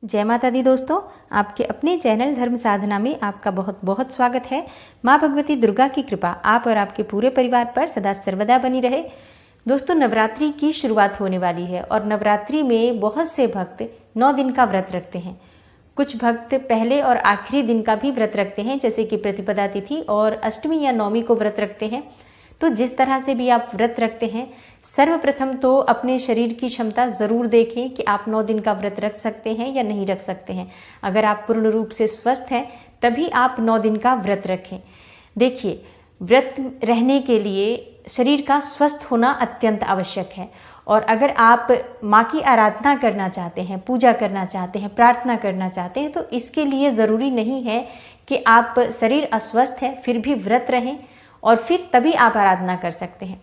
जय माता दी दोस्तों, आपके अपने चैनल धर्म साधना में आपका बहुत बहुत स्वागत है। माँ भगवती दुर्गा की कृपा आप और आपके पूरे परिवार पर सदा सर्वदा बनी रहे। दोस्तों, नवरात्रि की शुरुआत होने वाली है और नवरात्रि में बहुत से भक्त 9 दिन का व्रत रखते हैं। कुछ भक्त पहले और आखिरी दिन का भी व्रत रखते हैं, जैसे कि प्रतिपदा तिथि और अष्टमी या नौमी को व्रत रखते हैं। तो जिस तरह से भी आप व्रत रखते हैं, सर्वप्रथम तो अपने शरीर की क्षमता जरूर देखें कि आप 9 दिन का व्रत रख सकते हैं या नहीं रख सकते हैं। अगर आप पूर्ण रूप से स्वस्थ हैं तभी आप 9 दिन का व्रत रखें। देखिए, व्रत रहने के लिए शरीर का स्वस्थ होना अत्यंत आवश्यक है। और अगर आप माँ की आराधना करना चाहते हैं, पूजा करना चाहते हैं, प्रार्थना करना चाहते हैं, तो इसके लिए ज़रूरी नहीं है कि आप शरीर अस्वस्थ है फिर भी व्रत रहें और फिर तभी आप आराधना कर सकते हैं।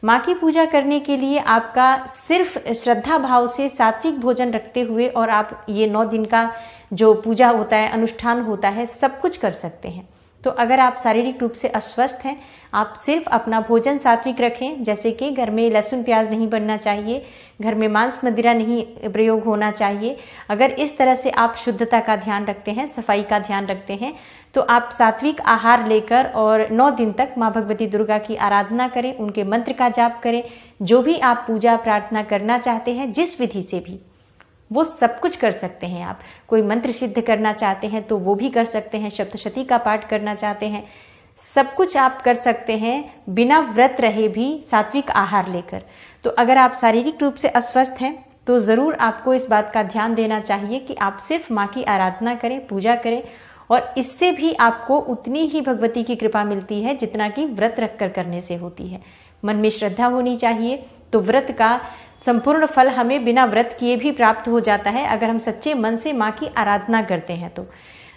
माँ की पूजा करने के लिए आपका सिर्फ श्रद्धा भाव से सात्विक भोजन रखते हुए और आप ये 9 दिन का जो पूजा होता है, अनुष्ठान होता है, सब कुछ कर सकते हैं। तो अगर आप शारीरिक रूप से अस्वस्थ हैं, आप सिर्फ अपना भोजन सात्विक रखें, जैसे कि घर में लहसुन प्याज नहीं बनना चाहिए, घर में मांस मदिरा नहीं प्रयोग होना चाहिए। अगर इस तरह से आप शुद्धता का ध्यान रखते हैं, सफाई का ध्यान रखते हैं, तो आप सात्विक आहार लेकर और 9 दिन तक माँ भगवती दुर्गा की आराधना करें, उनके मंत्र का जाप करें। जो भी आप पूजा प्रार्थना करना चाहते हैं, जिस विधि से भी, वो सब कुछ कर सकते हैं। आप कोई मंत्र सिद्ध करना चाहते हैं तो वो भी कर सकते हैं, सप्तशती का पाठ करना चाहते हैं, सब कुछ आप कर सकते हैं बिना व्रत रहे भी, सात्विक आहार लेकर। तो अगर आप शारीरिक रूप से अस्वस्थ हैं तो ज़रूर आपको इस बात का ध्यान देना चाहिए कि आप सिर्फ माँ की आराधना करें, पूजा करें, और इससे भी आपको उतनी ही भगवती की कृपा मिलती है जितना कि व्रत रखकर करने से होती है। मन में श्रद्धा होनी चाहिए, तो व्रत का संपूर्ण फल हमें बिना व्रत किए भी प्राप्त हो जाता है अगर हम सच्चे मन से माँ की आराधना करते हैं।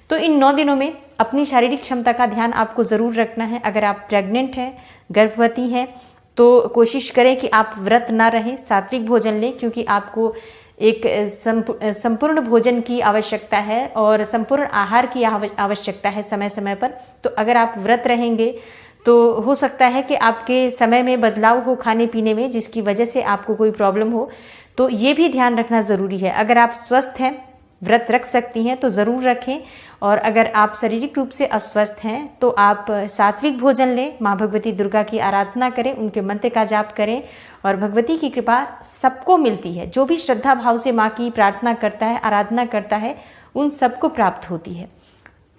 तो इन 9 दिनों में अपनी शारीरिक क्षमता का ध्यान आपको जरूर रखना है। अगर आप प्रेग्नेंट हैं, गर्भवती हैं, तो कोशिश करें कि आप व्रत ना रहें, सात्विक भोजन लें, क्योंकि आपको एक संपूर्ण भोजन की आवश्यकता है और संपूर्ण आहार की आवश्यकता है समय समय पर। तो अगर आप व्रत रहेंगे तो हो सकता है कि आपके समय में बदलाव हो खाने पीने में, जिसकी वजह से आपको कोई प्रॉब्लम हो। तो ये भी ध्यान रखना ज़रूरी है। अगर आप स्वस्थ हैं, व्रत रख सकती हैं तो ज़रूर रखें, और अगर आप शारीरिक रूप से अस्वस्थ हैं तो आप सात्विक भोजन लें, माँ भगवती दुर्गा की आराधना करें, उनके मंत्र का जाप करें, और भगवती की कृपा सबको मिलती है। जो भी श्रद्धा भाव से माँ की प्रार्थना करता है, आराधना करता है, उन सबको प्राप्त होती है।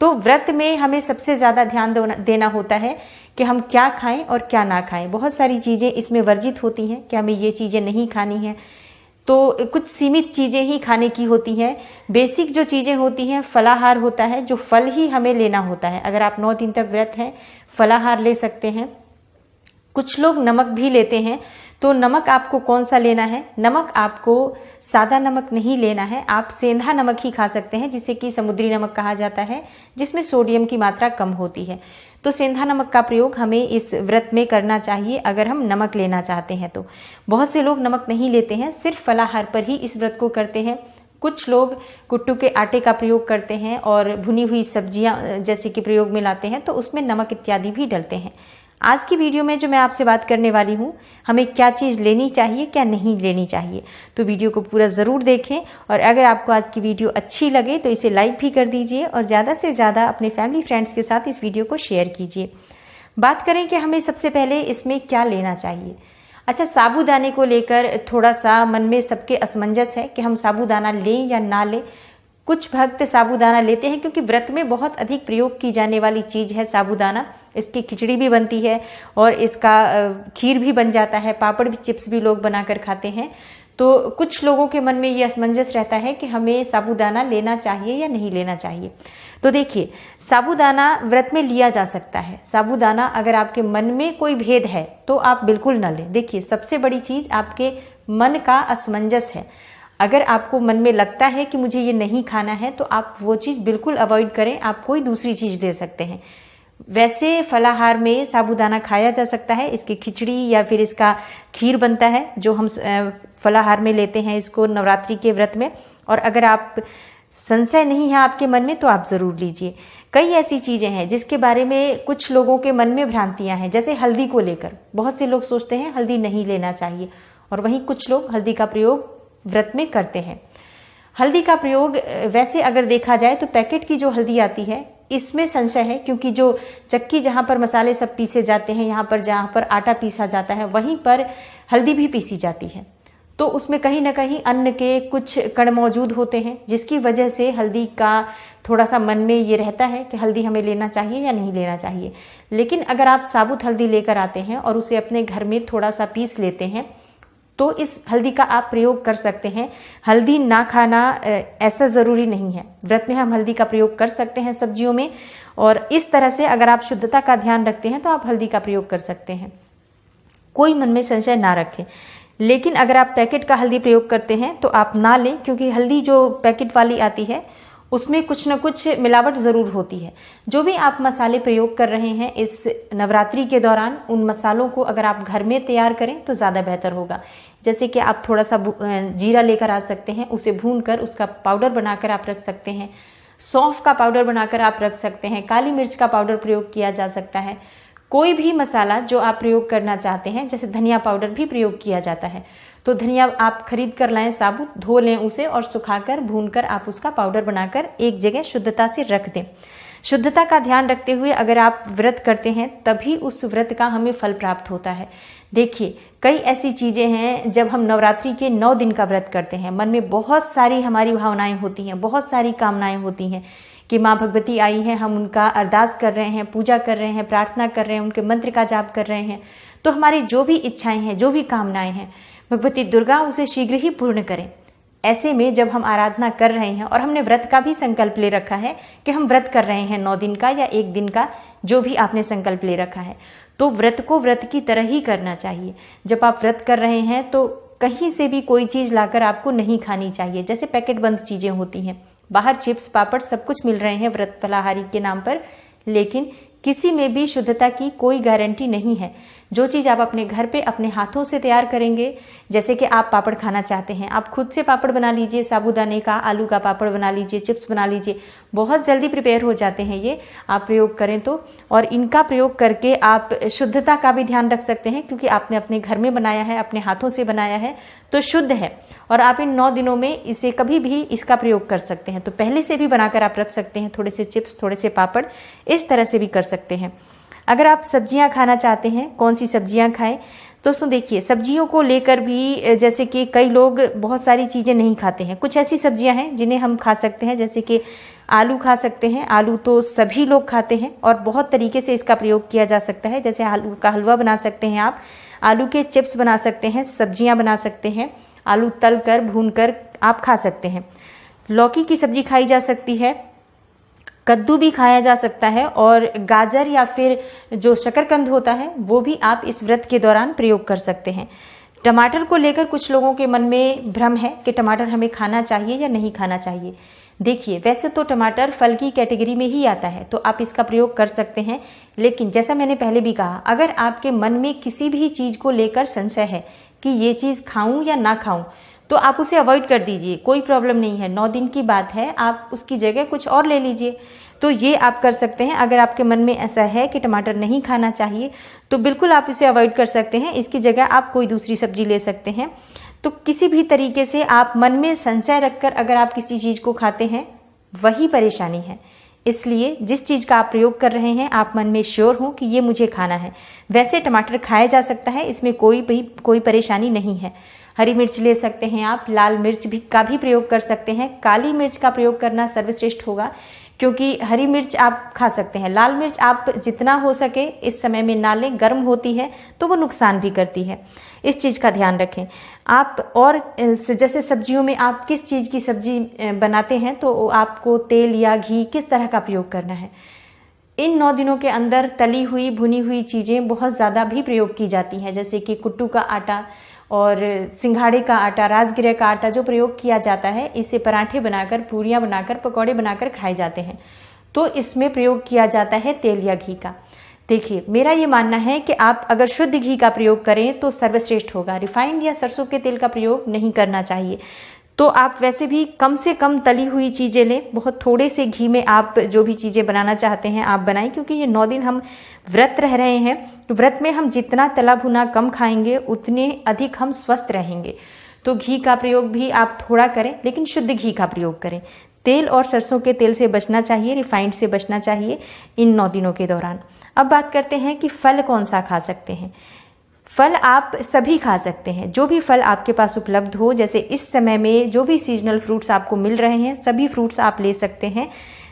तो व्रत में हमें सबसे ज़्यादा ध्यान देना होता है कि हम क्या खाएं और क्या ना खाएं। बहुत सारी चीज़ें इसमें वर्जित होती हैं कि हमें ये चीज़ें नहीं खानी हैं, तो कुछ सीमित चीज़ें ही खाने की होती हैं। बेसिक जो चीज़ें होती हैं, फलाहार होता है, जो फल ही हमें लेना होता है। अगर आप 9 दिन तक व्रत हैं, फलाहार ले सकते हैं। कुछ लोग नमक भी लेते हैं, तो नमक आपको कौन सा लेना है? नमक आपको सादा नमक नहीं लेना है, आप सेंधा नमक ही खा सकते हैं, जिसे कि समुद्री नमक कहा जाता है, जिसमें सोडियम की मात्रा कम होती है। तो सेंधा नमक का प्रयोग हमें इस व्रत में करना चाहिए अगर हम नमक लेना चाहते हैं तो। बहुत से लोग नमक नहीं लेते हैं, सिर्फ फलाहार पर ही इस व्रत को करते हैं। कुछ लोग कुट्टू के आटे का प्रयोग करते हैं और भुनी हुई सब्जियां जैसे कि प्रयोग में लाते हैं, तो उसमें नमक इत्यादि भी डलते हैं। आज की वीडियो में जो मैं आपसे बात करने वाली हूँ, हमें क्या चीज़ लेनी चाहिए, क्या नहीं लेनी चाहिए, तो वीडियो को पूरा ज़रूर देखें। और अगर आपको आज की वीडियो अच्छी लगे तो इसे लाइक भी कर दीजिए और ज़्यादा से ज़्यादा अपने फैमिली फ्रेंड्स के साथ इस वीडियो को शेयर कीजिए। बात करें कि हमें सबसे पहले इसमें क्या लेना चाहिए। अच्छा, साबूदाने को लेकर थोड़ा सा मन में सबके असमंजस है कि हम साबूदाना लें या ना लें। कुछ भक्त साबूदाना लेते हैं क्योंकि व्रत में बहुत अधिक प्रयोग की जाने वाली चीज़ है साबूदाना। इसकी खिचड़ी भी बनती है और इसका खीर भी बन जाता है, पापड़ भी, चिप्स भी लोग बनाकर खाते हैं। तो कुछ लोगों के मन में ये असमंजस रहता है कि हमें साबूदाना लेना चाहिए या नहीं लेना चाहिए। तो देखिए, साबूदाना व्रत में लिया जा सकता है। साबूदाना अगर आपके मन में कोई भेद है तो आप बिल्कुल न लें। देखिए, सबसे बड़ी चीज़ आपके मन का असमंजस है। अगर आपको मन में लगता है कि मुझे ये नहीं खाना है तो आप वो चीज़ बिल्कुल अवॉइड करें, आप कोई दूसरी चीज़ ले सकते हैं। वैसे फलाहार में साबूदाना खाया जा सकता है, इसकी खिचड़ी या फिर इसका खीर बनता है जो हम फलाहार में लेते हैं इसको नवरात्रि के व्रत में। और अगर आप संशय नहीं है आपके मन में तो आप ज़रूर लीजिए। कई ऐसी चीज़ें हैं जिसके बारे में कुछ लोगों के मन में भ्रांतियां हैं, जैसे हल्दी को लेकर बहुत से लोग सोचते हैं हल्दी नहीं लेना चाहिए, और वहीं कुछ लोग हल्दी का प्रयोग व्रत में करते हैं। हल्दी का प्रयोग वैसे अगर देखा जाए तो पैकेट की जो हल्दी आती है इसमें संशय है, क्योंकि जो चक्की जहाँ पर मसाले सब पीसे जाते हैं, यहाँ पर जहाँ पर आटा पीसा जाता है वहीं पर हल्दी भी पीसी जाती है, तो उसमें कहीं ना कहीं अन्न के कुछ कण मौजूद होते हैं, जिसकी वजह से हल्दी का थोड़ा सा मन में ये रहता है कि हल्दी हमें लेना चाहिए या नहीं लेना चाहिए। लेकिन अगर आप साबुत हल्दी लेकर आते हैं और उसे अपने घर में थोड़ा सा पीस लेते हैं तो इस हल्दी का आप प्रयोग कर सकते हैं। हल्दी ना खाना ऐसा ज़रूरी नहीं है, व्रत में हम हल्दी का प्रयोग कर सकते हैं सब्जियों में, और इस तरह से अगर आप शुद्धता का ध्यान रखते हैं तो आप हल्दी का प्रयोग कर सकते हैं, कोई मन में संशय ना रखें। लेकिन अगर आप पैकेट का हल्दी प्रयोग करते हैं तो आप ना लें, क्योंकि हल्दी जो पैकेट वाली आती है उसमें कुछ न कुछ मिलावट ज़रूर होती है। जो भी आप मसाले प्रयोग कर रहे हैं इस नवरात्रि के दौरान, उन मसालों को अगर आप घर में तैयार करें तो ज़्यादा बेहतर होगा। जैसे कि आप थोड़ा सा जीरा लेकर आ सकते हैं, उसे भूनकर उसका पाउडर बनाकर आप रख सकते हैं, सौंफ का पाउडर बनाकर आप रख सकते हैं, काली मिर्च का पाउडर प्रयोग किया जा सकता है। कोई भी मसाला जो आप प्रयोग करना चाहते हैं, जैसे धनिया पाउडर भी प्रयोग किया जाता है, तो धनिया आप खरीद कर लाएं साबुत, धो लें उसे और सुखाकर भूनकर आप उसका पाउडर बनाकर एक जगह शुद्धता से रख दें। शुद्धता का ध्यान रखते हुए अगर आप व्रत करते हैं तभी उस व्रत का हमें फल प्राप्त होता है। देखिए, कई ऐसी चीज़ें हैं, जब हम नवरात्रि के 9 दिन का व्रत करते हैं, मन में बहुत सारी हमारी भावनाएं होती हैं, बहुत सारी कामनाएं होती हैं कि माँ भगवती आई हैं, हम उनका अरदास कर रहे हैं, पूजा कर रहे हैं, प्रार्थना कर रहे हैं, उनके मंत्र का जाप कर रहे हैं, तो हमारी जो भी इच्छाएं हैं, जो भी कामनाएं हैं, भगवती दुर्गा उसे शीघ्र ही पूर्ण करें। ऐसे में जब हम आराधना कर रहे हैं और हमने व्रत का भी संकल्प ले रखा है कि हम व्रत कर रहे हैं 9 दिन का या 1 दिन का, जो भी आपने संकल्प ले रखा है, तो व्रत को व्रत की तरह ही करना चाहिए। जब आप व्रत कर रहे हैं तो कहीं से भी कोई चीज़ लाकर आपको नहीं खानी चाहिए, जैसे पैकेट बंद चीज़ें होती हैं, बाहर चिप्स पापड़ सब कुछ मिल रहे हैं व्रत फलाहारी के नाम पर, लेकिन किसी में भी शुद्धता की कोई गारंटी नहीं है। जो चीज़ आप अपने घर पे अपने हाथों से तैयार करेंगे, जैसे कि आप पापड़ खाना चाहते हैं, आप खुद से पापड़ बना लीजिए, साबूदाने का, आलू का पापड़ बना लीजिए, चिप्स बना लीजिए, बहुत जल्दी प्रिपेयर हो जाते हैं ये, आप प्रयोग करें तो। और इनका प्रयोग करके आप शुद्धता का भी ध्यान रख सकते हैं, क्योंकि आपने अपने घर में बनाया है, अपने हाथों से बनाया है, तो शुद्ध है, और आप इन 9 दिनों में इसे कभी भी इसका प्रयोग कर सकते हैं। तो पहले से भी बनाकर आप रख सकते हैं, थोड़े से चिप्स, थोड़े से पापड़, इस तरह से भी कर सकते हैं। अगर आप सब्जियां खाना चाहते हैं, कौन सी सब्जियां खाएं? दोस्तों देखिए, सब्जियों को लेकर भी जैसे कि कई लोग बहुत सारी चीज़ें नहीं खाते हैं, कुछ ऐसी सब्जियां हैं जिन्हें हम खा सकते हैं, जैसे कि आलू खा सकते हैं। आलू तो सभी लोग खाते हैं और बहुत तरीके से इसका प्रयोग किया जा सकता है, जैसे आलू का हलवा बना सकते हैं आप, आलू के चिप्स बना सकते हैं, सब्जियाँ बना सकते हैं, आलू तल कर भून कर आप खा सकते हैं। लौकी की सब्जी खाई जा सकती है, कद्दू भी खाया जा सकता है, और गाजर या फिर जो शकरकंद होता है वो भी आप इस व्रत के दौरान प्रयोग कर सकते हैं। टमाटर को लेकर कुछ लोगों के मन में भ्रम है कि टमाटर हमें खाना चाहिए या नहीं खाना चाहिए। देखिए, वैसे तो टमाटर फल की कैटेगरी में ही आता है, तो आप इसका प्रयोग कर सकते हैं, लेकिन जैसा मैंने पहले भी कहा, अगर आपके मन में किसी भी चीज़ को लेकर संशय है कि ये चीज़ खाऊं या ना खाऊं, तो आप उसे अवॉइड कर दीजिए, कोई प्रॉब्लम नहीं है। 9 दिन की बात है, आप उसकी जगह कुछ और ले लीजिए, तो ये आप कर सकते हैं। अगर आपके मन में ऐसा है कि टमाटर नहीं खाना चाहिए तो बिल्कुल आप इसे अवॉइड कर सकते हैं, इसकी जगह आप कोई दूसरी सब्जी ले सकते हैं। तो किसी भी तरीके से आप मन में संशय रखकर अगर आप किसी चीज़ को खाते हैं, वही परेशानी है। इसलिए जिस चीज़ का आप प्रयोग कर रहे हैं, आप मन में श्योर हों कि ये मुझे खाना है। वैसे टमाटर खाया जा सकता है, इसमें कोई परेशानी नहीं है। हरी मिर्च ले सकते हैं आप, लाल मिर्च का भी प्रयोग कर सकते हैं। काली मिर्च का प्रयोग करना सर्वश्रेष्ठ होगा, क्योंकि हरी मिर्च आप खा सकते हैं, लाल मिर्च आप जितना हो सके इस समय में ना लें, गर्म होती है तो वो नुकसान भी करती है, इस चीज़ का ध्यान रखें आप। और जैसे सब्जियों में आप किस चीज़ की सब्जी बनाते हैं, तो आपको तेल या घी किस तरह का प्रयोग करना है। इन 9 दिनों के अंदर तली हुई भुनी हुई चीज़ें बहुत ज़्यादा भी प्रयोग की जाती हैं, जैसे कि कुट्टू का आटा और सिंघाड़े का आटा, राजगिरे का आटा जो प्रयोग किया जाता है, इसे पराठे बनाकर, पूरियाँ बनाकर, पकौड़े बनाकर खाए जाते हैं, तो इसमें प्रयोग किया जाता है तेल या घी का। देखिए, मेरा ये मानना है कि आप अगर शुद्ध घी का प्रयोग करें तो सर्वश्रेष्ठ होगा। रिफाइंड या सरसों के तेल का प्रयोग नहीं करना चाहिए। तो आप वैसे भी कम से कम तली हुई चीज़ें लें, बहुत थोड़े से घी में आप जो भी चीज़ें बनाना चाहते हैं आप बनाएं, क्योंकि ये 9 दिन हम व्रत रह रहे हैं। तो व्रत में हम जितना तला भुना कम खाएंगे, उतने अधिक हम स्वस्थ रहेंगे। तो घी का प्रयोग भी आप थोड़ा करें, लेकिन शुद्ध घी का प्रयोग करें। तेल और सरसों के तेल से बचना चाहिए, रिफाइंड से बचना चाहिए इन 9 दिनों के दौरान। अब बात करते हैं कि फल कौन सा खा सकते हैं। फल आप सभी खा सकते हैं, जो भी फल आपके पास उपलब्ध हो। जैसे इस समय में जो भी सीजनल फ्रूट्स आपको मिल रहे हैं, सभी फ्रूट्स आप ले सकते हैं।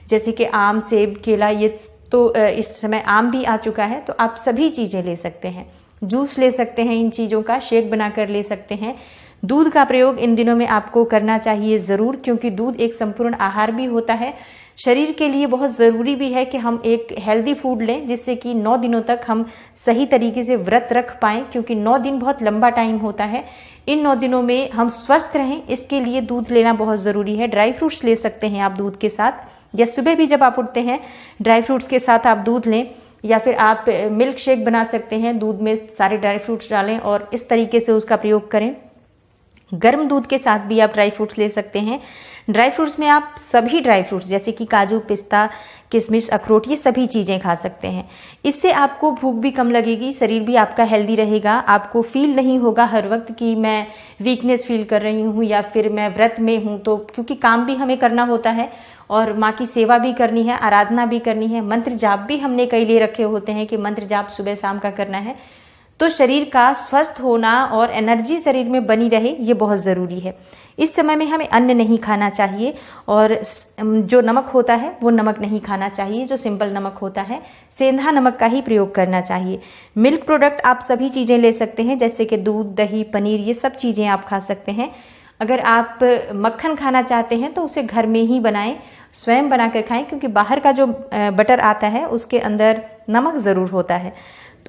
जैसे कि आम, सेब, केला, ये तो इस समय आम भी आ चुका है, तो आप सभी चीज़ें ले सकते हैं। जूस ले सकते हैं, इन चीज़ों का शेक बनाकर ले सकते हैं। दूध का प्रयोग इन दिनों में आपको करना चाहिए ज़रूर, क्योंकि दूध एक संपूर्ण आहार भी होता है। शरीर के लिए बहुत ज़रूरी भी है कि हम एक हेल्दी फूड लें, जिससे कि 9 दिनों तक हम सही तरीके से व्रत रख पाएँ, क्योंकि 9 दिन बहुत लंबा टाइम होता है। इन 9 दिनों में हम स्वस्थ रहें, इसके लिए दूध लेना बहुत ज़रूरी है। ड्राई फ्रूट्स ले सकते हैं आप दूध के साथ, या सुबह भी जब आप उठते हैं ड्राई फ्रूट्स के साथ आप दूध लें, या फिर आप मिल्क शेक बना सकते हैं, दूध में सारे ड्राई फ्रूट्स डालें और इस तरीके से उसका प्रयोग करें। गर्म दूध के साथ भी आप ड्राई फ्रूट्स ले सकते हैं। ड्राई फ्रूट्स में आप सभी ड्राई फ्रूट्स जैसे कि काजू, पिस्ता, किशमिश, अखरोट, ये सभी चीज़ें खा सकते हैं। इससे आपको भूख भी कम लगेगी, शरीर भी आपका हेल्दी रहेगा। आपको फील नहीं होगा हर वक्त कि मैं वीकनेस फील कर रही हूँ या फिर मैं व्रत में हूँ, तो क्योंकि काम भी हमें करना होता है और माँ की सेवा भी करनी है, आराधना भी करनी है, मंत्र जाप भी हमने कई लिए रखे होते हैं कि मंत्र जाप सुबह शाम का करना है। तो शरीर का स्वस्थ होना और एनर्जी शरीर में बनी रहे, ये बहुत ज़रूरी है। इस समय में हमें अन्न नहीं खाना चाहिए और जो नमक होता है वो नमक नहीं खाना चाहिए, जो सिंपल नमक होता है, सेंधा नमक का ही प्रयोग करना चाहिए। मिल्क प्रोडक्ट आप सभी चीज़ें ले सकते हैं, जैसे कि दूध, दही, पनीर, ये सब चीज़ें आप खा सकते हैं। अगर आप मक्खन खाना चाहते हैं तो उसे घर में ही बनाएं, स्वयं बनाकर खाएं, क्योंकि बाहर का जो बटर आता है उसके अंदर नमक ज़रूर होता है।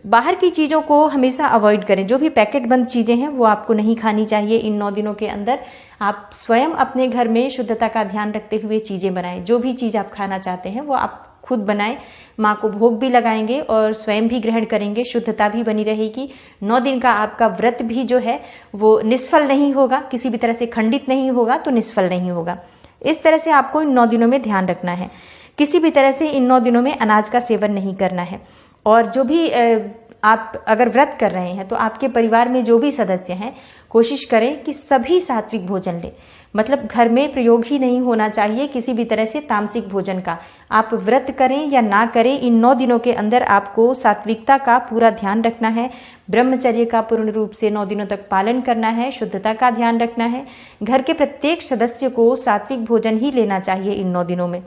बाहर की चीज़ों को हमेशा अवॉइड करें, जो भी पैकेट बंद चीज़ें हैं वो आपको नहीं खानी चाहिए इन 9 दिनों के अंदर। आप स्वयं अपने घर में शुद्धता का ध्यान रखते हुए चीज़ें बनाएं। जो भी चीज़ आप खाना चाहते हैं वो आप खुद बनाएं, माँ को भोग भी लगाएंगे और स्वयं भी ग्रहण करेंगे, शुद्धता भी बनी रहेगी। 9 दिन का आपका व्रत भी जो है वो निष्फल नहीं होगा, किसी भी तरह से खंडित नहीं होगा, तो निष्फल नहीं होगा। इस तरह से आपको इन 9 दिनों में ध्यान रखना है। किसी भी तरह से इन 9 दिनों में अनाज का सेवन नहीं करना है। और जो भी आप अगर व्रत कर रहे हैं तो आपके परिवार में जो भी सदस्य हैं, कोशिश करें कि सभी सात्विक भोजन लें। मतलब घर में प्रयोग ही नहीं होना चाहिए किसी भी तरह से तामसिक भोजन का। आप व्रत करें या ना करें, इन 9 दिनों के अंदर आपको सात्विकता का पूरा ध्यान रखना है, ब्रह्मचर्य का पूर्ण रूप से 9 दिनों तक पालन करना है, शुद्धता का ध्यान रखना है। घर के प्रत्येक सदस्य को सात्विक भोजन ही लेना चाहिए इन 9 दिनों में।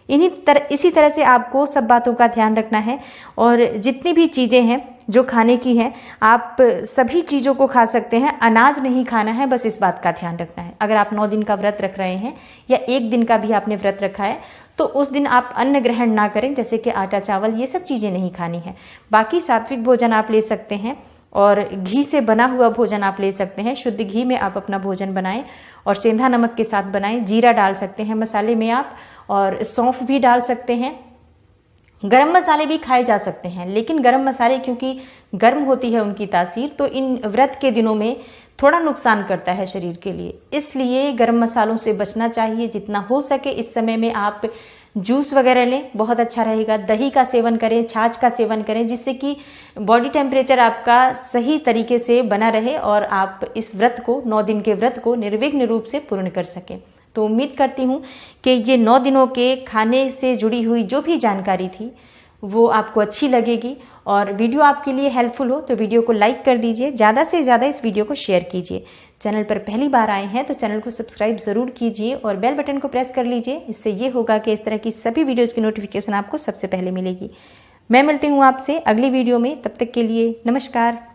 इसी तरह से आपको सब बातों का ध्यान रखना है और जितनी भी चीज़ें हैं जो खाने की हैं, आप सभी चीज़ों को खा सकते हैं, अनाज नहीं खाना है, बस इस बात का ध्यान रखना है। अगर आप 9 दिन का व्रत रख रहे हैं या 1 दिन का भी आपने व्रत रखा है तो उस दिन आप अन्न ग्रहण ना करें, जैसे कि आटा, चावल, ये सब चीज़ें नहीं खानी है। बाकी सात्विक भोजन आप ले सकते हैं और घी से बना हुआ भोजन आप ले सकते हैं। शुद्ध घी में आप अपना भोजन बनाएं और सेंधा नमक के साथ बनाएं। जीरा डाल सकते हैं मसाले में आप, और सौंफ भी डाल सकते हैं। गरम मसाले भी खाए जा सकते हैं, लेकिन गरम मसाले क्योंकि गर्म होती है उनकी तासीर, तो इन व्रत के दिनों में थोड़ा नुकसान करता है शरीर के लिए, इसलिए गरम मसालों से बचना चाहिए। जितना हो सके इस समय में आप जूस वगैरह लें, बहुत अच्छा रहेगा। दही का सेवन करें, छाछ का सेवन करें, जिससे कि बॉडी टेम्परेचर आपका सही तरीके से बना रहे और आप इस व्रत को, 9 दिन के व्रत को निर्विघ्न रूप से पूर्ण कर सकें। तो उम्मीद करती हूँ कि ये 9 दिनों के खाने से जुड़ी हुई जो भी जानकारी थी वो आपको अच्छी लगेगी और वीडियो आपके लिए हेल्पफुल हो तो वीडियो को लाइक कर दीजिए, ज़्यादा से ज़्यादा इस वीडियो को शेयर कीजिए। चैनल पर पहली बार आए हैं तो चैनल को सब्सक्राइब ज़रूर कीजिए और बेल बटन को प्रेस कर लीजिए। इससे ये होगा कि इस तरह की सभी वीडियोज़ की नोटिफिकेशन आपको सबसे पहले मिलेगी। मैं मिलती हूँ आपसे अगली वीडियो में, तब तक के लिए नमस्कार।